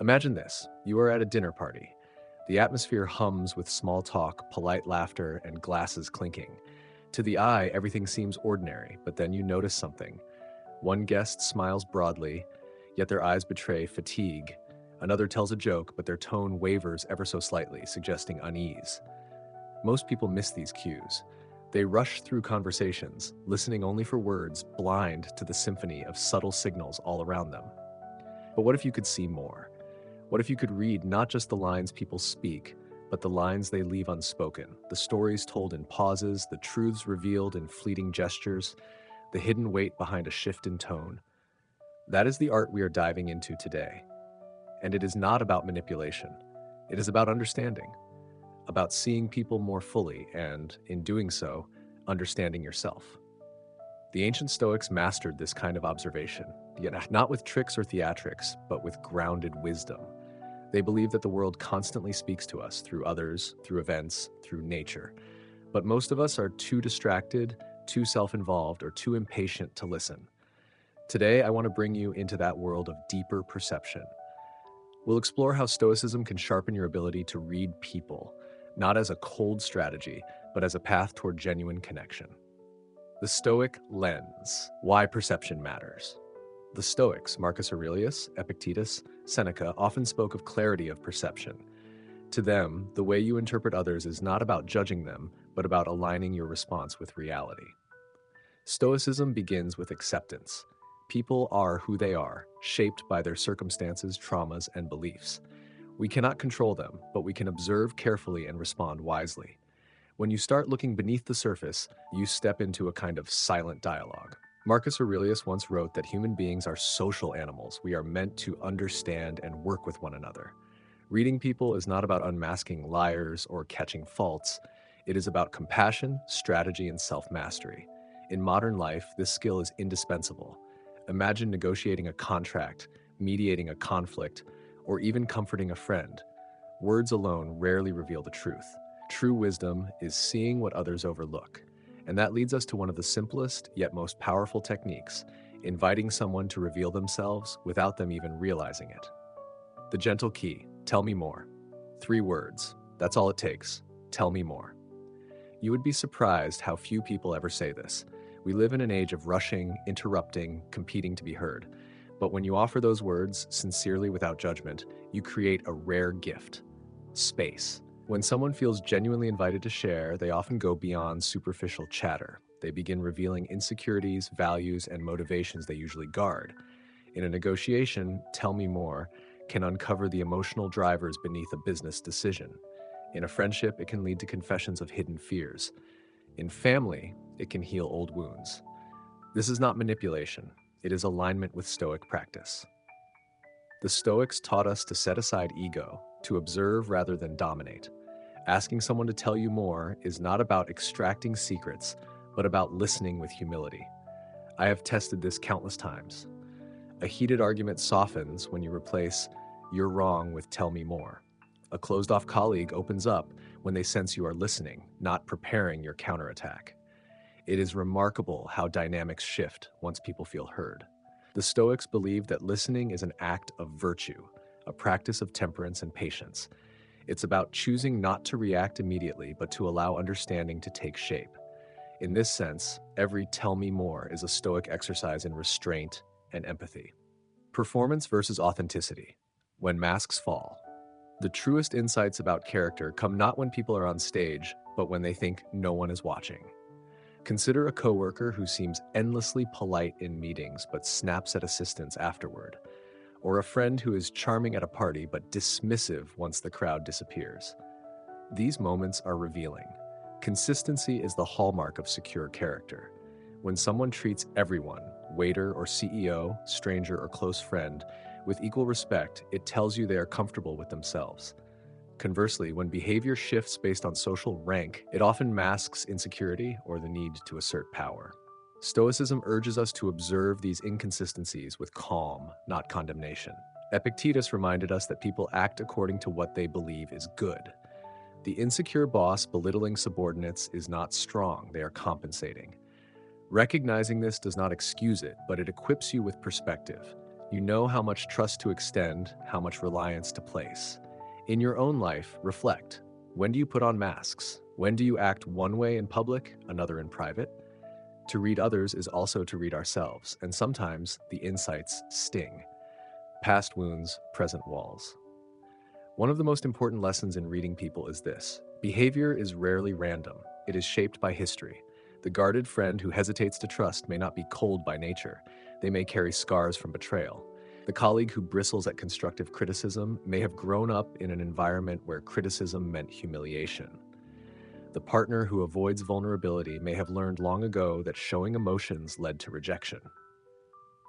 Imagine this. You are at a dinner party. The atmosphere hums with small talk, polite laughter, and glasses clinking. To the eye, everything seems ordinary, but then you notice something. One guest smiles broadly, yet their eyes betray fatigue. Another tells a joke, but their tone wavers ever so slightly, suggesting unease. Most people miss these cues. They rush through conversations, listening only for words, blind to the symphony of subtle signals all around them. But what if you could see more? What if you could read not just the lines people speak, but the lines they leave unspoken, the stories told in pauses, the truths revealed in fleeting gestures, the hidden weight behind a shift in tone? That is the art we are diving into today. And it is not about manipulation. It is about understanding, about seeing people more fully and, in doing so, understanding yourself. The ancient Stoics mastered this kind of observation, yet not with tricks or theatrics, but with grounded wisdom. They believe that the world constantly speaks to us through others, through events, through nature. But most of us are too distracted, too self-involved, or too impatient to listen. Today, I want to bring you into that world of deeper perception. We'll explore how Stoicism can sharpen your ability to read people, not as a cold strategy, but as a path toward genuine connection. The Stoic lens: why perception matters. The Stoics, Marcus Aurelius, Epictetus, Seneca, often spoke of clarity of perception. To them, the way you interpret others is not about judging them, but about aligning your response with reality. Stoicism begins with acceptance. People are who they are, shaped by their circumstances, traumas, and beliefs. We cannot control them, but we can observe carefully and respond wisely. When you start looking beneath the surface, you step into a kind of silent dialogue. Marcus Aurelius once wrote that human beings are social animals. We are meant to understand and work with one another. Reading people is not about unmasking liars or catching faults. It is about compassion, strategy, and self-mastery. In modern life, this skill is indispensable. Imagine negotiating a contract, mediating a conflict, or even comforting a friend. Words alone rarely reveal the truth. True wisdom is seeing what others overlook. And that leads us to one of the simplest yet most powerful techniques: inviting someone to reveal themselves without them even realizing it. The gentle key: tell me more. 3 words. That's all it takes. Tell me more. You would be surprised how few people ever say this. We live in an age of rushing, interrupting, competing to be heard. But when you offer those words sincerely without judgment, you create a rare gift: space. When someone feels genuinely invited to share, they often go beyond superficial chatter. They begin revealing insecurities, values, and motivations they usually guard. In a negotiation, tell me more can uncover the emotional drivers beneath a business decision. In a friendship, it can lead to confessions of hidden fears. In family, it can heal old wounds. This is not manipulation. It is alignment with Stoic practice. The Stoics taught us to set aside ego, to observe rather than dominate. Asking someone to tell you more is not about extracting secrets, but about listening with humility. I have tested this countless times. A heated argument softens when you replace "you're wrong" with "tell me more." A closed-off colleague opens up when they sense you are listening, not preparing your counterattack. It is remarkable how dynamics shift once people feel heard. The Stoics believe that listening is an act of virtue, a practice of temperance and patience. It's about choosing not to react immediately, but to allow understanding to take shape. In this sense, every "tell me more" is a Stoic exercise in restraint and empathy. Performance versus authenticity. When masks fall. The truest insights about character come not when people are on stage, but when they think no one is watching. Consider a coworker who seems endlessly polite in meetings but snaps at assistants afterward, or a friend who is charming at a party but dismissive once the crowd disappears. These moments are revealing. Consistency is the hallmark of secure character. When someone treats everyone, waiter or CEO, stranger or close friend, with equal respect, it tells you they are comfortable with themselves. Conversely, when behavior shifts based on social rank, it often masks insecurity or the need to assert power. Stoicism urges us to observe these inconsistencies with calm, not condemnation. Epictetus reminded us that people act according to what they believe is good. The insecure boss belittling subordinates is not strong, they are compensating. Recognizing this does not excuse it, but it equips you with perspective. You know how much trust to extend, how much reliance to place. In your own life, reflect. When do you put on masks? When do you act one way in public, another in private? To read others is also to read ourselves, and sometimes the insights sting. Past wounds, present walls. One of the most important lessons in reading people is this: behavior is rarely random, it is shaped by history. The guarded friend who hesitates to trust may not be cold by nature, they may carry scars from betrayal. The colleague who bristles at constructive criticism may have grown up in an environment where criticism meant humiliation. The partner who avoids vulnerability may have learned long ago that showing emotions led to rejection.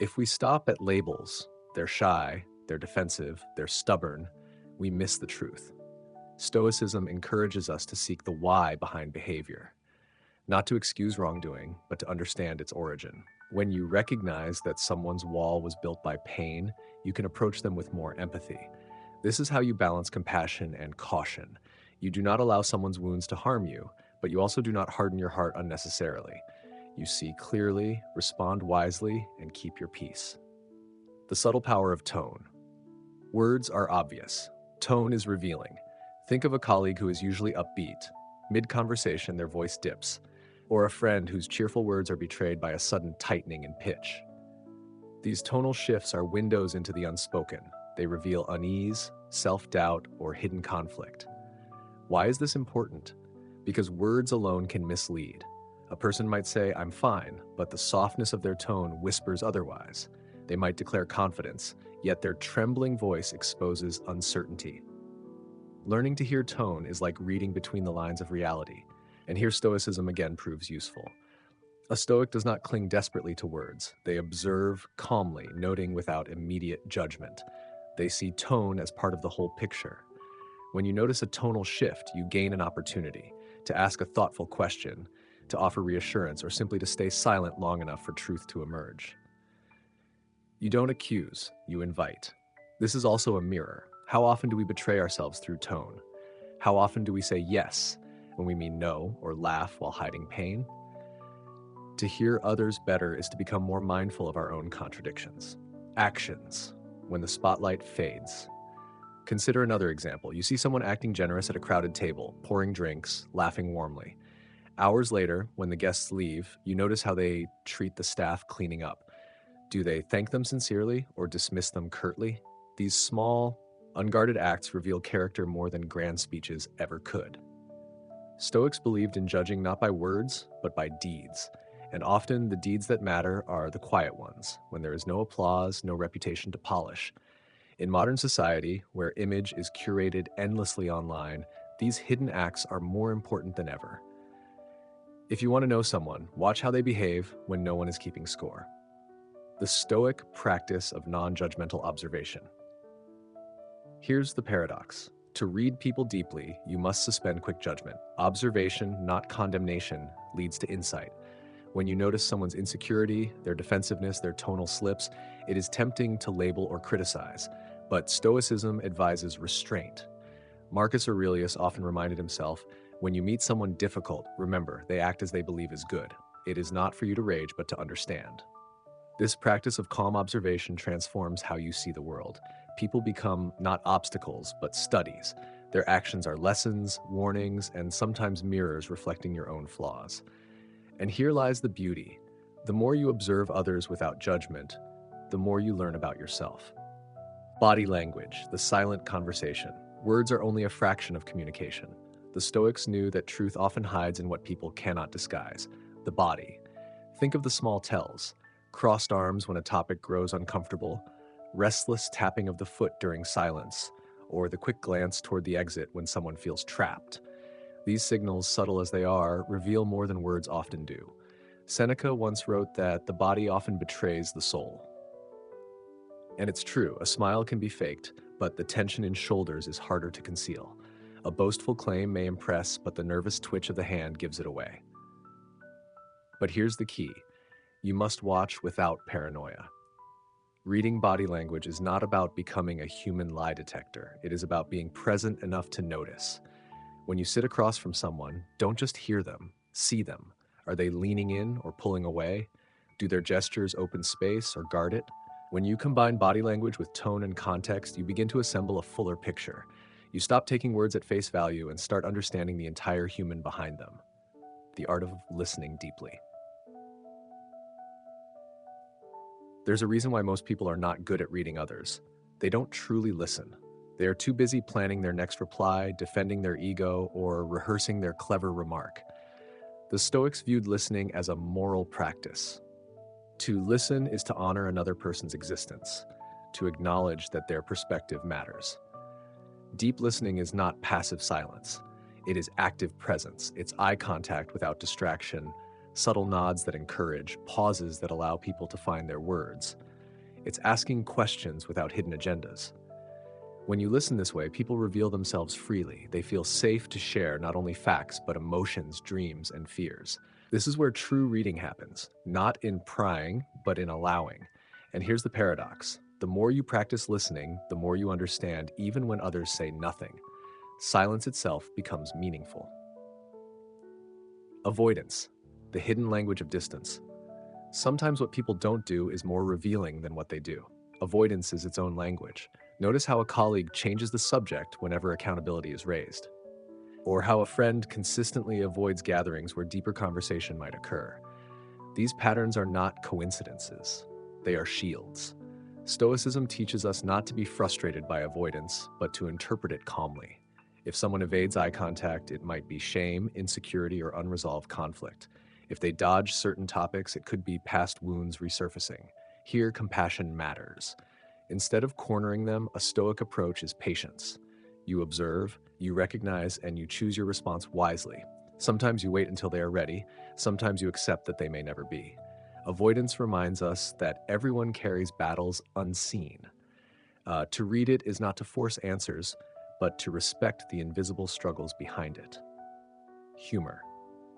If we stop at labels, they're shy, they're defensive, they're stubborn, we miss the truth. Stoicism encourages us to seek the why behind behavior, not to excuse wrongdoing, but to understand its origin. When you recognize that someone's wall was built by pain, you can approach them with more empathy. This is how you balance compassion and caution. You do not allow someone's wounds to harm you, but you also do not harden your heart unnecessarily. You see clearly, respond wisely, and keep your peace. The subtle power of tone. Words are obvious. Tone is revealing. Think of a colleague who is usually upbeat. Mid-conversation, their voice dips, or a friend whose cheerful words are betrayed by a sudden tightening in pitch. These tonal shifts are windows into the unspoken. They reveal unease, self-doubt, or hidden conflict. Why is this important? Because words alone can mislead. A person might say, "I'm fine," but the softness of their tone whispers otherwise. They might declare confidence, yet their trembling voice exposes uncertainty. Learning to hear tone is like reading between the lines of reality, and here Stoicism again proves useful. A Stoic does not cling desperately to words. They observe calmly, noting without immediate judgment. They see tone as part of the whole picture. When you notice a tonal shift, you gain an opportunity to ask a thoughtful question, to offer reassurance, or simply to stay silent long enough for truth to emerge. You don't accuse, you invite. This is also a mirror. How often do we betray ourselves through tone? How often do we say yes when we mean no, or laugh while hiding pain? To hear others better is to become more mindful of our own contradictions. Actions. When the spotlight fades. Consider another example. You see someone acting generous at a crowded table, pouring drinks, laughing warmly. Hours later, when the guests leave, you notice how they treat the staff cleaning up. Do they thank them sincerely or dismiss them curtly? These small, unguarded acts reveal character more than grand speeches ever could. Stoics believed in judging not by words, but by deeds. And often the deeds that matter are the quiet ones, when there is no applause, no reputation to polish. In modern society, where image is curated endlessly online, these hidden acts are more important than ever. If you want to know someone, watch how they behave when no one is keeping score. The Stoic practice of non-judgmental observation. Here's the paradox. To read people deeply, you must suspend quick judgment. Observation, not condemnation, leads to insight. When you notice someone's insecurity, their defensiveness, their tonal slips, it is tempting to label or criticize, but Stoicism advises restraint. Marcus Aurelius often reminded himself, when you meet someone difficult, remember, they act as they believe is good. It is not for you to rage, but to understand. This practice of calm observation transforms how you see the world. People become not obstacles, but studies. Their actions are lessons, warnings, and sometimes mirrors reflecting your own flaws. And here lies the beauty. The more you observe others without judgment, the more you learn about yourself. Body language, the silent conversation. Words are only a fraction of communication. The Stoics knew that truth often hides in what people cannot disguise, the body. Think of the small tells. Crossed arms when a topic grows uncomfortable, restless tapping of the foot during silence, or the quick glance toward the exit when someone feels trapped. These signals, subtle as they are, reveal more than words often do. Seneca once wrote that the body often betrays the soul. And it's true, a smile can be faked, but the tension in shoulders is harder to conceal. A boastful claim may impress, but the nervous twitch of the hand gives it away. But here's the key. You must watch without paranoia. Reading body language is not about becoming a human lie detector. It is about being present enough to notice. When you sit across from someone, don't just hear them, see them. Are they leaning in or pulling away? Do their gestures open space or guard it? When you combine body language with tone and context, you begin to assemble a fuller picture. You stop taking words at face value and start understanding the entire human behind them. The art of listening deeply. There's a reason why most people are not good at reading others. They don't truly listen. They are too busy planning their next reply, defending their ego, or rehearsing their clever remark. The Stoics viewed listening as a moral practice. To listen is to honor another person's existence, to acknowledge that their perspective matters. Deep listening is not passive silence. It is active presence. It's eye contact without distraction, subtle nods that encourage, pauses that allow people to find their words. It's asking questions without hidden agendas. When you listen this way, people reveal themselves freely. They feel safe to share not only facts, but emotions, dreams, and fears. This is where true reading happens, not in prying, but in allowing. And here's the paradox. The more you practice listening, the more you understand, even when others say nothing. Silence itself becomes meaningful. Avoidance, the hidden language of distance. Sometimes what people don't do is more revealing than what they do. Avoidance is its own language. Notice how a colleague changes the subject whenever accountability is raised, or how a friend consistently avoids gatherings where deeper conversation might occur. These patterns are not coincidences. They are shields. Stoicism teaches us not to be frustrated by avoidance, but to interpret it calmly. If someone evades eye contact, it might be shame, insecurity, or unresolved conflict. If they dodge certain topics, it could be past wounds resurfacing. Here, compassion matters. Instead of cornering them, a Stoic approach is patience. You observe, you recognize, and you choose your response wisely. Sometimes you wait until they are ready. Sometimes you accept that they may never be. Avoidance reminds us that everyone carries battles unseen. To read it is not to force answers, but to respect the invisible struggles behind it. Humor.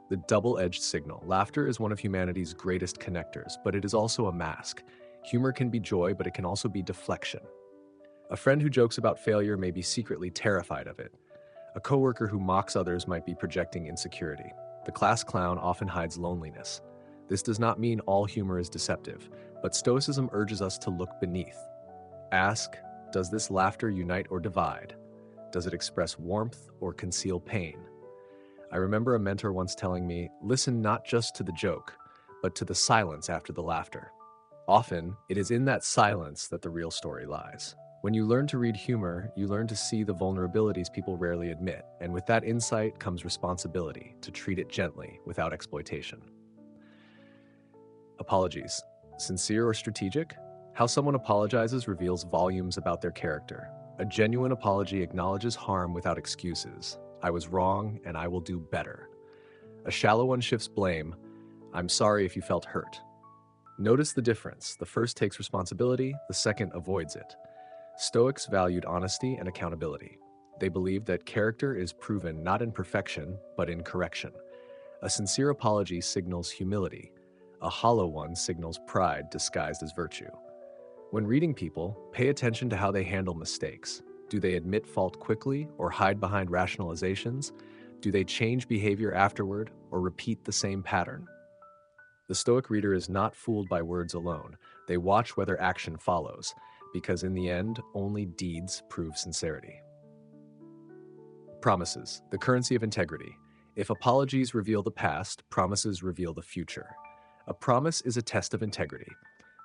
The double-edged signal. Laughter is one of humanity's greatest connectors, but it is also a mask. Humor can be joy, but it can also be deflection. A friend who jokes about failure may be secretly terrified of it. A coworker who mocks others might be projecting insecurity. The class clown often hides loneliness. This does not mean all humor is deceptive, but Stoicism urges us to look beneath. Ask, does this laughter unite or divide? Does it express warmth or conceal pain? I remember a mentor once telling me, listen not just to the joke, but to the silence after the laughter. Often, it is in that silence that the real story lies. When you learn to read humor, you learn to see the vulnerabilities people rarely admit, and with that insight comes responsibility to treat it gently without exploitation. Apologies. Sincere or strategic? How someone apologizes reveals volumes about their character. A genuine apology acknowledges harm without excuses. I was wrong, and I will do better. A shallow one shifts blame. I'm sorry if you felt hurt. Notice the difference. The first takes responsibility, the second avoids it. Stoics valued honesty and accountability. They believed that character is proven not in perfection, but in correction. A sincere apology signals humility. A hollow one signals pride disguised as virtue. When reading people, pay attention to how they handle mistakes. Do they admit fault quickly or hide behind rationalizations? Do they change behavior afterward or repeat the same pattern? The Stoic reader is not fooled by words alone. They watch whether action follows, because in the end, only deeds prove sincerity. Promises, the currency of integrity. If apologies reveal the past, promises reveal the future. A promise is a test of integrity.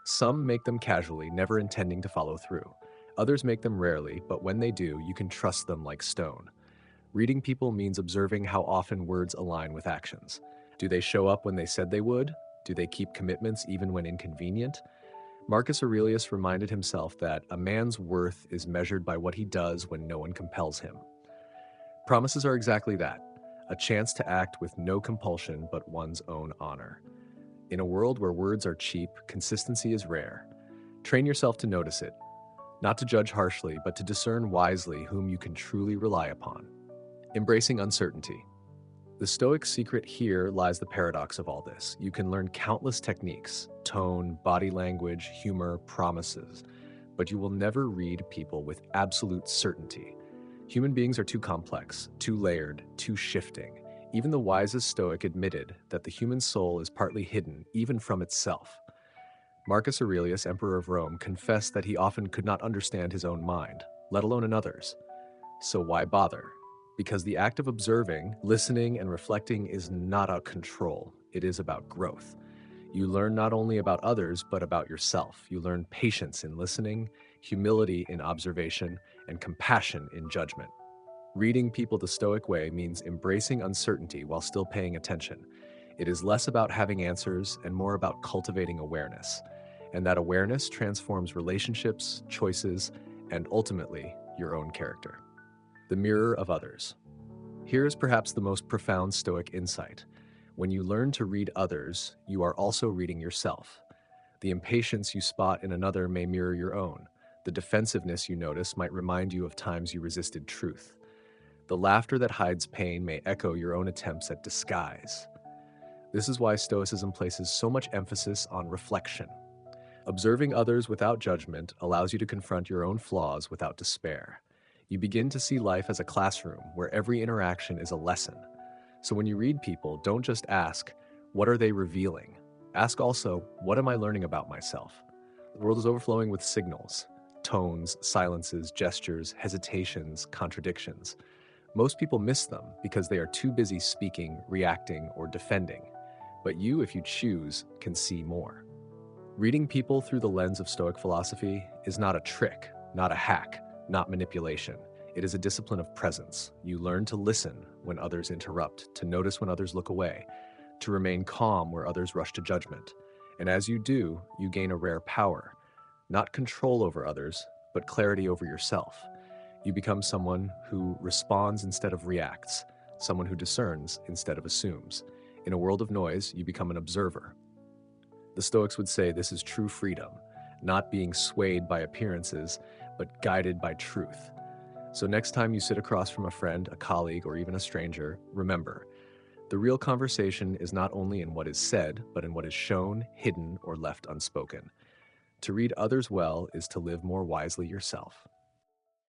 Some make them casually, never intending to follow through. Others make them rarely, but when they do, you can trust them like stone. Reading people means observing how often words align with actions. Do they show up when they said they would? Do they keep commitments even when inconvenient? Marcus Aurelius reminded himself that a man's worth is measured by what he does when no one compels him. Promises are exactly that, a chance to act with no compulsion but one's own honor. In a world where words are cheap, consistency is rare. Train yourself to notice it, not to judge harshly, but to discern wisely whom you can truly rely upon. Embracing uncertainty. The Stoic secret here lies the paradox of all this. You can learn countless techniques, tone, body language, humor, promises, but you will never read people with absolute certainty. Human beings are too complex, too layered, too shifting. Even the wisest Stoic admitted that the human soul is partly hidden, even from itself. Marcus Aurelius, Emperor of Rome, confessed that he often could not understand his own mind, let alone another's. So why bother? Because the act of observing, listening, and reflecting is not about control, it is about growth. You learn not only about others, but about yourself. You learn patience in listening, humility in observation, and compassion in judgment. Reading people the Stoic way means embracing uncertainty while still paying attention. It is less about having answers and more about cultivating awareness. And that awareness transforms relationships, choices, and ultimately, your own character. The mirror of others. Here is perhaps the most profound Stoic insight. When you learn to read others, you are also reading yourself. The impatience you spot in another may mirror your own. The defensiveness you notice might remind you of times you resisted truth. The laughter that hides pain may echo your own attempts at disguise. This is why Stoicism places so much emphasis on reflection. Observing others without judgment allows you to confront your own flaws without despair. You begin to see life as a classroom where every interaction is a lesson. So when you read people, don't just ask, what are they revealing? Ask also, what am I learning about myself? The world is overflowing with signals, tones, silences, gestures, hesitations, contradictions. Most people miss them because they are too busy speaking, reacting, or defending. But you, if you choose, can see more. Reading people through the lens of Stoic philosophy is not a trick, not a hack, not manipulation. It is a discipline of presence. You learn to listen when others interrupt, to notice when others look away, to remain calm where others rush to judgment. And as you do, you gain a rare power, not control over others, but clarity over yourself. You become someone who responds instead of reacts, someone who discerns instead of assumes. In a world of noise, you become an observer. The Stoics would say this is true freedom, not being swayed by appearances, but guided by truth. So next time you sit across from a friend, a colleague, or even a stranger, remember, the real conversation is not only in what is said, but in what is shown, hidden, or left unspoken. To read others well is to live more wisely yourself.